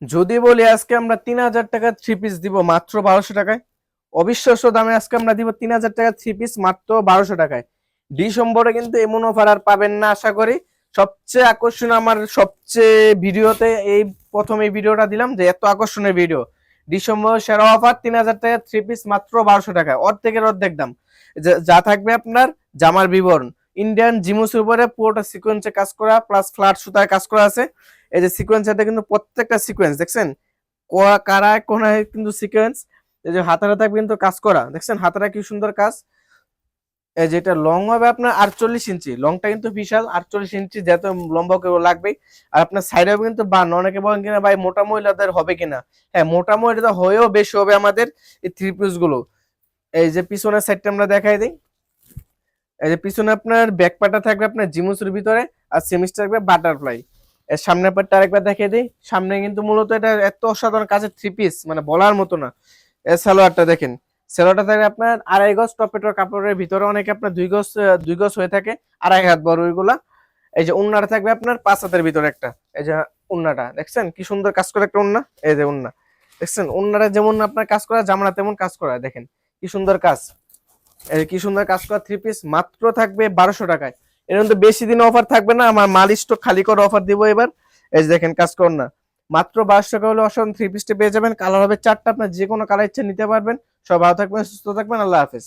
যদি বলি আজকে আমরা 3000 টাকা থ্রি পিস দিব মাত্র 1200 টাকায়। অবিশ্বাস্য দামে আজকে আমরা দিব 3000 টাকা থ্রি পিস মাত্র 1200 টাকায়। ডিসেম্বরে কিন্তু এমন অফার আর পাবেন না আশা করি। সবচেয়ে আকর্ষণীয় আমার সবচেয়ে ভিডিওতে এই প্রথম এই ভিডিওটা দিলাম যে এত আকর্ষণীয় ভিডিও। ডিসেম্বর সেরা অফার 3000 টাকা থ্রি পিস মাত্র 1200 টাকায়, অর্ধেকের অর্ধেক দাম। যা থাকবে আপনার জামার বিবরণ ইন্ডিয়ান জিমুসের উপরে পুরোটা সিকোয়েন্সে কাজ করা প্লাস ফ্ল্যাট সুতায় কাজ করা আছে। এই যে সিকোয়েন্সটা কিন্তু প্রত্যেকটা সিকোয়েন্স দেখছেন, কারায় কোনায় কিন্তু সিকোয়েন্স। এই যে হাতারা থাকবে কিন্তু কাজ করা, দেখছেন হাতারা কি সুন্দর কাজ। এই যেটা লং হবে আপনার 48 ইঞ্চি, লংটা কিন্তু বিশাল 48 ইঞ্চি, যেহেতু লম্বা কেউ লাগবেই। আর আপনার সাইড হবে কিন্তু বান, অনেকে বলেন কিনা ভাই মোটা মহিলাদের হবে কিনা, হ্যাঁ মোটা মহিলাদের হয়েও বেশি হবে আমাদের এই থ্রি পিস গুলো। এই যে পিছনের সাইডটা আমরা দেখাই দিই। এই যে পিছনে আপনার ব্যাক পার্টটা থাকবে আপনার জিমুসের ভিতরে, আর সেমিস্টার থাকবে বাটারফ্লাই। এর সামনের পার্টটা আরেকবার দেখিয়ে দিই। সামনে কিন্তু মূলত এটা এত অসাধারণ কাজের থ্রি পিস মানে বলার মতো না। এর সালোয়ারটা দেখেন, সালোয়ারটা থাকবে আপনার 2.5 গজ টপেটোর কাপড়ের ভিতরে, অনেকে আপনার 2 গজ হয়ে থাকে, 2.5 হাত বড় ওইগুলা। এই যে উন্নাটা থাকবে আপনার 5 হাতের ভিতরে একটা। এই যে উন্নাটা দেখছেন কি সুন্দর কাজ করে একটা উন্না। এই যে উন্না দেখছেন, উন্নাটা যেমন আপনার কাজ করা, জামাটা তেমন কাজ করা, দেখেন কি সুন্দর কাজ। এই কি সুন্দর কাজ করা থ্রি পিস মাত্র থাকবে 1200 টাকায়। এর মধ্যে বেশি দিন অফার থাকবে না, আমার মাল স্টক খালি করে অফার দিব এবার। এই যে দেখেন কাজ করুন না, মাত্র 1200 টাকা হলে অসাধারণ থ্রি পিসটা পেয়ে যাবেন। কালার হবে 4টা, আপনার যে কোনো কালার ইচ্ছে নিতে পারবেন। সব ভালো থাকবেন, সুস্থ থাকবেন, আল্লাহ হাফেজ।